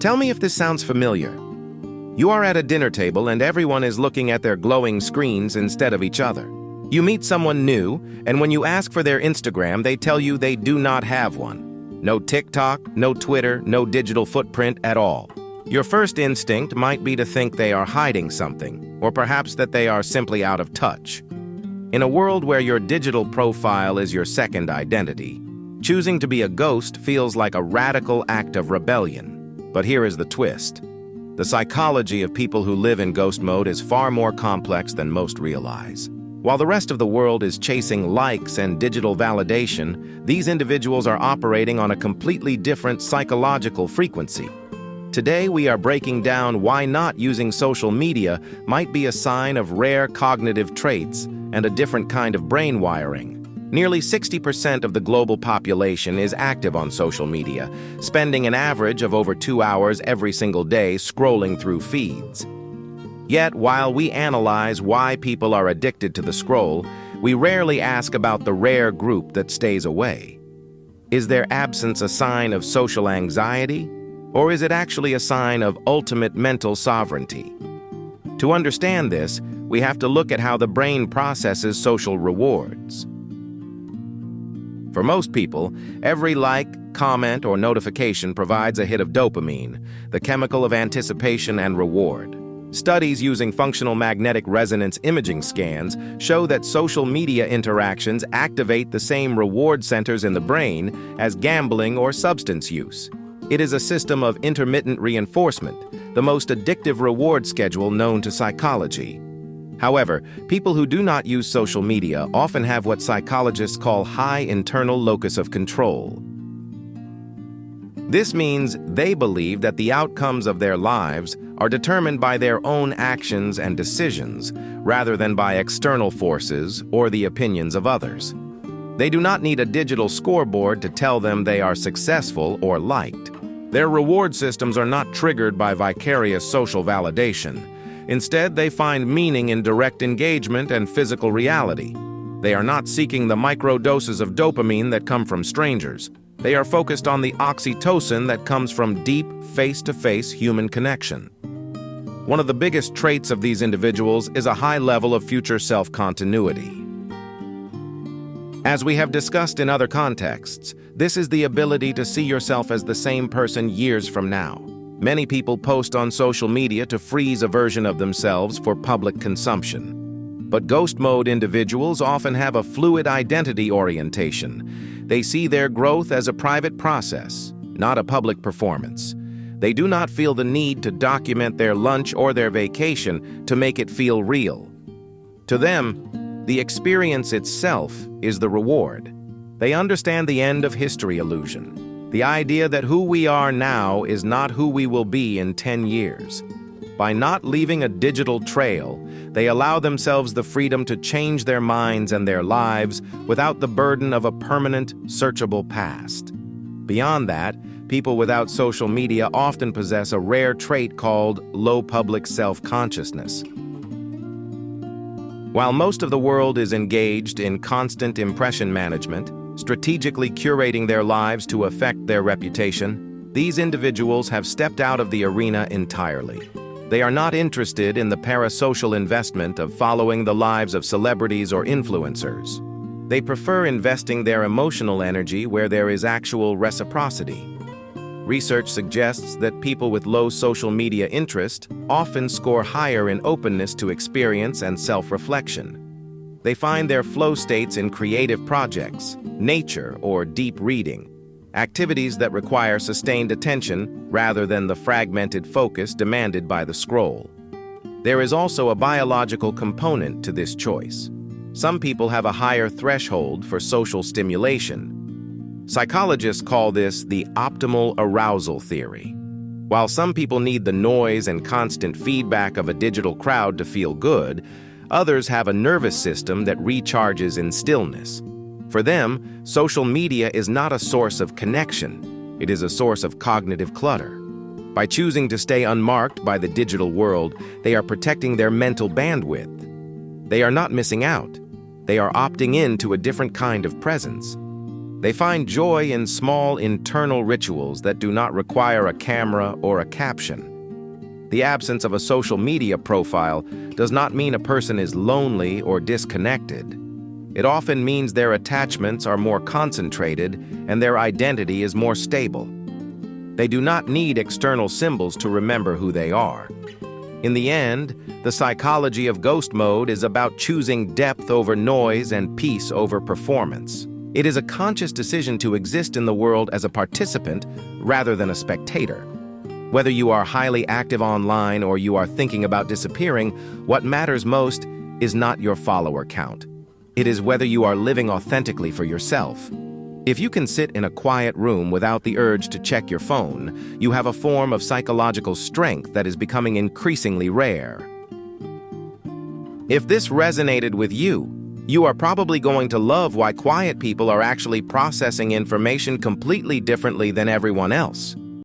Tell me if this sounds familiar. You are at a dinner table and everyone is looking at their glowing screens instead of each other. You meet someone new, and when you ask for their Instagram, they tell you they do not have one. No TikTok, no Twitter, no digital footprint at all. Your first instinct might be to think they are hiding something, or perhaps that they are simply out of touch. In a world where your digital profile is your second identity, choosing to be a ghost feels like a radical act of rebellion. But here is the twist. The psychology of people who live in ghost mode is far more complex than most realize. While the rest of the world is chasing likes and digital validation, these individuals are operating on a completely different psychological frequency. Today, we are breaking down why not using social media might be a sign of rare cognitive traits and a different kind of brain wiring. Nearly 60% of the global population is active on social media, spending an average of over 2 hours every single day scrolling through feeds. Yet, while we analyze why people are addicted to the scroll, we rarely ask about the rare group that stays away. Is their absence a sign of social anxiety, or is it actually a sign of ultimate mental sovereignty? To understand this, we have to look at how the brain processes social rewards. For most people, every like, comment, or notification provides a hit of dopamine, the chemical of anticipation and reward. Studies using functional magnetic resonance imaging scans show that social media interactions activate the same reward centers in the brain as gambling or substance use. It is a system of intermittent reinforcement, the most addictive reward schedule known to psychology. However, people who do not use social media often have what psychologists call high internal locus of control. This means they believe that the outcomes of their lives are determined by their own actions and decisions, rather than by external forces or the opinions of others. They do not need a digital scoreboard to tell them they are successful or liked. Their reward systems are not triggered by vicarious social validation. Instead, they find meaning in direct engagement and physical reality. They are not seeking the microdoses of dopamine that come from strangers. They are focused on the oxytocin that comes from deep, face-to-face human connection. One of the biggest traits of these individuals is a high level of future self-continuity. As we have discussed in other contexts, this is the ability to see yourself as the same person years from now. Many people post on social media to freeze a version of themselves for public consumption. But ghost mode individuals often have a fluid identity orientation. They see their growth as a private process, not a public performance. They do not feel the need to document their lunch or their vacation to make it feel real. To them, the experience itself is the reward. They understand the end of history illusion, the idea that who we are now is not who we will be in 10 years. By not leaving a digital trail, they allow themselves the freedom to change their minds and their lives without the burden of a permanent, searchable past. Beyond that, people without social media often possess a rare trait called low public self-consciousness. While most of the world is engaged in constant impression management, strategically curating their lives to affect their reputation, these individuals have stepped out of the arena entirely. They are not interested in the parasocial investment of following the lives of celebrities or influencers. They prefer investing their emotional energy where there is actual reciprocity. Research suggests that people with low social media interest often score higher in openness to experience and self-reflection. They find their flow states in creative projects, nature, or deep reading, activities that require sustained attention rather than the fragmented focus demanded by the scroll. There is also a biological component to this choice. Some people have a higher threshold for social stimulation. Psychologists call this the optimal arousal theory. While some people need the noise and constant feedback of a digital crowd to feel good, others have a nervous system that recharges in stillness. For them, social media is not a source of connection. It is a source of cognitive clutter. By choosing to stay unmarked by the digital world, they are protecting their mental bandwidth. They are not missing out. They are opting in to a different kind of presence. They find joy in small internal rituals that do not require a camera or a caption. The absence of a social media profile does not mean a person is lonely or disconnected. It often means their attachments are more concentrated and their identity is more stable. They do not need external symbols to remember who they are. In the end, the psychology of ghost mode is about choosing depth over noise and peace over performance. It is a conscious decision to exist in the world as a participant rather than a spectator. Whether you are highly active online or you are thinking about disappearing, what matters most is not your follower count. It is whether you are living authentically for yourself. If you can sit in a quiet room without the urge to check your phone, you have a form of psychological strength that is becoming increasingly rare. If this resonated with you, you are probably going to love why quiet people are actually processing information completely differently than everyone else.